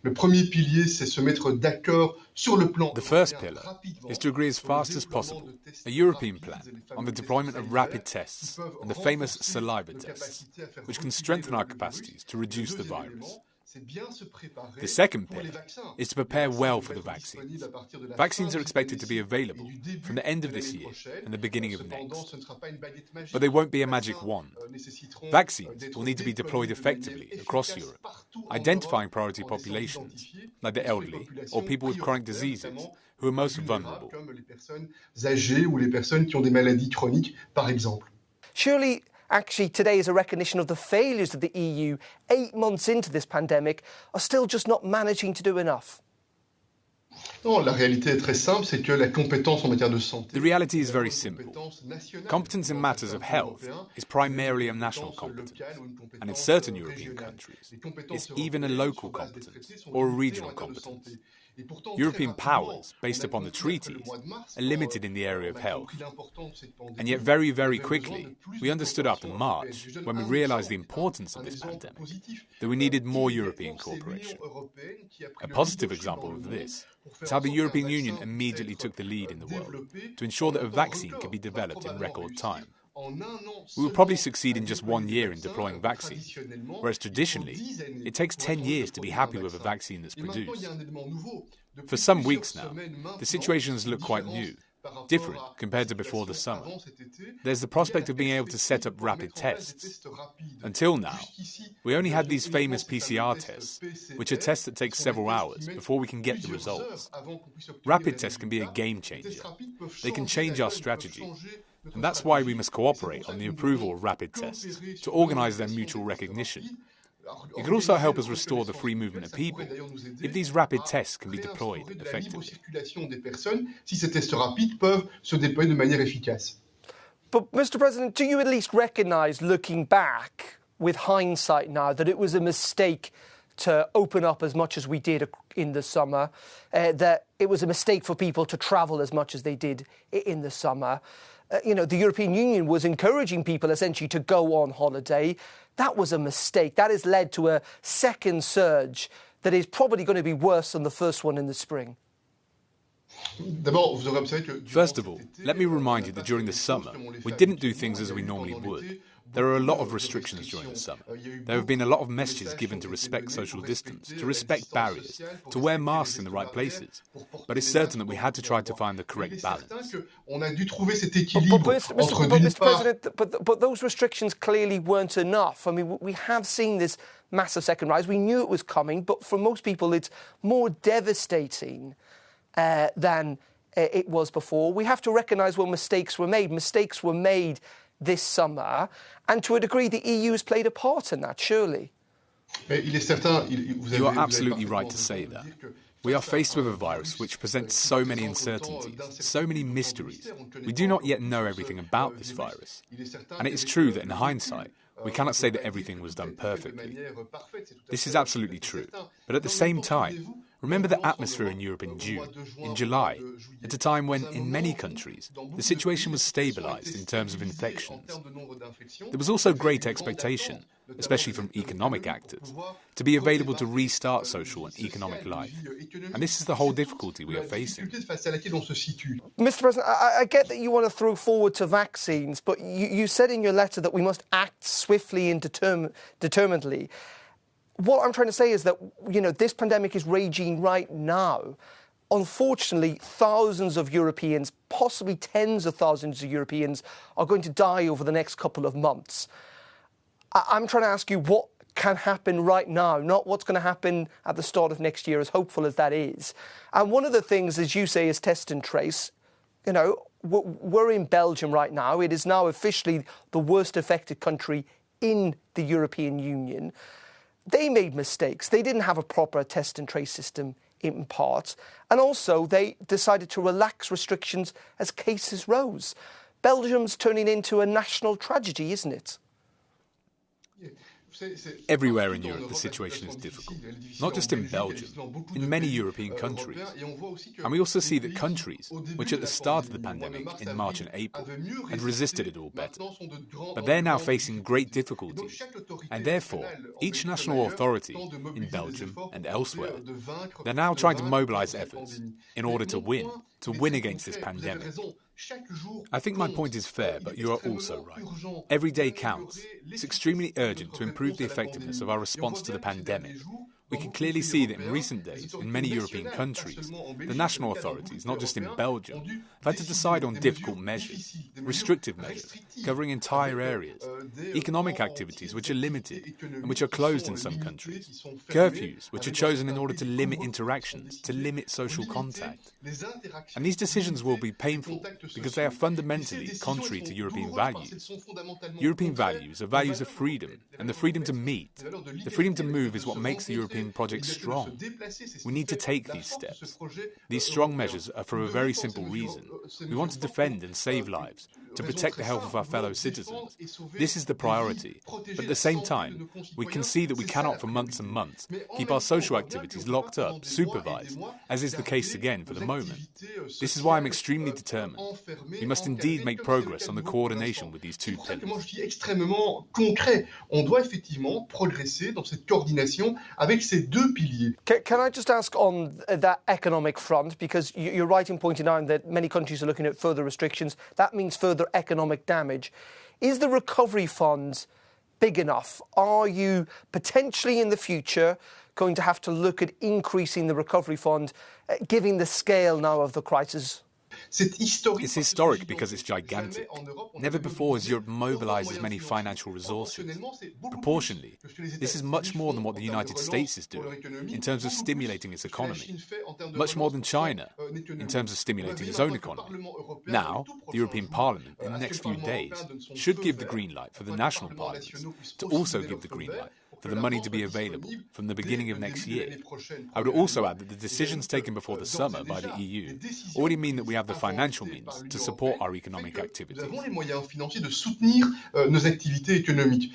Le premier pilier, c'est se mettre d'accord sur le plan The first pillar is to agree as fast as possible a European plan on the deployment of rapid tests and the famous saliva tests, which can strengthen our capacities to reduce the virus. The second pillar is to prepare well for the vaccines. Vaccines are expected to be available from the end of this year and the beginning of next. But they won't be a magic wand. Vaccines will need to be deployed effectively across Europe, identifying priority populations, like the elderly or people with chronic diseases who are most vulnerable. Comme les personnes âgées ou les personnes qui ont des maladies chroniques, par exemple. Surely, actually, today is a recognition of the failures of the EU 8 months into this pandemic are still just not managing to do enough. Non, la réalité est très simple, c'est que la compétence en matière de santé... The reality is very simple. Competence in matters of health is primarily a national competence, and in certain European countries, it's even a local competence or a regional competence. European powers, based upon the treaties, are limited in the area of health. And yet very, very quickly, we understood after March, when we realised the importance of this pandemic, that we needed more European cooperation. A positive example of this is how the European Union immediately took the lead in the world to ensure that a vaccine could be developed in record time. We will probably succeed in just 1 year in deploying vaccines, whereas traditionally, it takes 10 years to be happy with a vaccine that's produced. For some weeks now, the situations look quite new, different compared to before the summer. There's the prospect of being able to set up rapid tests. Until now, we only had these famous PCR tests, which are tests that take several hours before we can get the results. Rapid tests can be a game changer. They can change our strategy. And that's why we must cooperate on the approval of rapid tests, to organise their mutual recognition. It could also help us restore the free movement of people if these rapid tests can be deployed effectively. Si ces tests rapides peuvent se déployer de manière efficace. But, Mr. President, do you at least recognise, looking back with hindsight now, that it was a mistake to open up as much as we did in the summer, that it was a mistake for people to travel as much as they did in the summer? The European Union was encouraging people essentially to go on holiday. That was a mistake. That has led to a second surge that is probably going to be worse than the first one in the spring. First of all, let me remind you that during the summer, we didn't do things as we normally would. There are a lot of restrictions during the summer. There have been a lot of messages given to respect social distance, to respect barriers, to wear masks in the right places. But it's certain that we had to try to find the correct balance. Mr. President, but those restrictions clearly weren't enough. I mean, we have seen this massive second rise. We knew it was coming, but for most people it's more devastating than it was before. We have to recognise when mistakes were made. Mistakes were made this summer, and to a degree the EU has played a part in that, surely. You are absolutely right to say that. We are faced with a virus which presents so many uncertainties, so many mysteries. We do not yet know everything about this virus. And it is true that in hindsight, we cannot say that everything was done perfectly. This is absolutely true. But at the same time, remember the atmosphere in Europe in June, in July, at a time when, in many countries, the situation was stabilised in terms of infections. There was also great expectation, especially from economic actors, to be available to restart social and economic life. And this is the whole difficulty we are facing. Mr. President, I get that you want to throw forward to vaccines, but you said in your letter that we must act swiftly and determinedly. What I'm trying to say is that, this pandemic is raging right now. Unfortunately, thousands of Europeans, possibly tens of thousands of Europeans, are going to die over the next couple of months. I'm trying to ask you what can happen right now, not what's going to happen at the start of next year, as hopeful as that is. And one of the things, as you say, is test and trace. We're in Belgium right now. It is now officially the worst affected country in the European Union. They made mistakes. They didn't have a proper test and trace system in part. And also they decided to relax restrictions as cases rose. Belgium's turning into a national tragedy, isn't it? Everywhere in Europe, the situation is difficult, not just in Belgium, in many European countries. And we also see that countries, which at the start of the pandemic, in March and April, had resisted it all better, but they're now facing great difficulties, and therefore, each national authority, in Belgium and elsewhere, they're now trying to mobilise efforts in order to win against this pandemic. I think my point is fair, but you are also right. Every day counts. It's extremely urgent to improve the effectiveness of our response to the pandemic. We can clearly see that in recent days, in many European countries, the national authorities, not just in Belgium, have had to decide on difficult measures, restrictive measures, covering entire areas, economic activities which are limited and which are closed in some countries, curfews which are chosen in order to limit interactions, to limit social contact. And these decisions will be painful because they are fundamentally contrary to European values. European values are values of freedom and the freedom to meet. The freedom to move is what makes the European project strong. We need to take these steps. These strong measures are for a very simple reason. We want to defend and save lives, to protect the health of our fellow citizens. This is the priority. But at the same time, we can see that we cannot for months and months keep our social activities locked up, supervised, as is the case again for the moment. This is why I'm extremely determined. We must indeed make progress on the coordination with these two pillars. Extrêmement concret. On doit effectivement progresser dans cette coordination avec ces deux piliers. Can I just ask on that economic front, because you're right in pointing out that many countries are looking at further restrictions. That means further economic damage. Is the recovery fund big enough? Are you potentially in the future going to have to look at increasing the recovery fund, given the scale now of the crisis? It's historic because it's gigantic. Never before has Europe mobilised as many financial resources. Proportionally, this is much more than what the United States is doing in terms of stimulating its economy, much more than China in terms of stimulating its own economy. Now, the European Parliament, in the next few days, should give the green light for the national parliaments to also give the green light for the money to be available from the beginning of next year. I would also add that the decisions taken before the summer by the EU already mean that we have the financial means to support our economic activities. Nous avons les moyens financiers de soutenir nos activités économiques.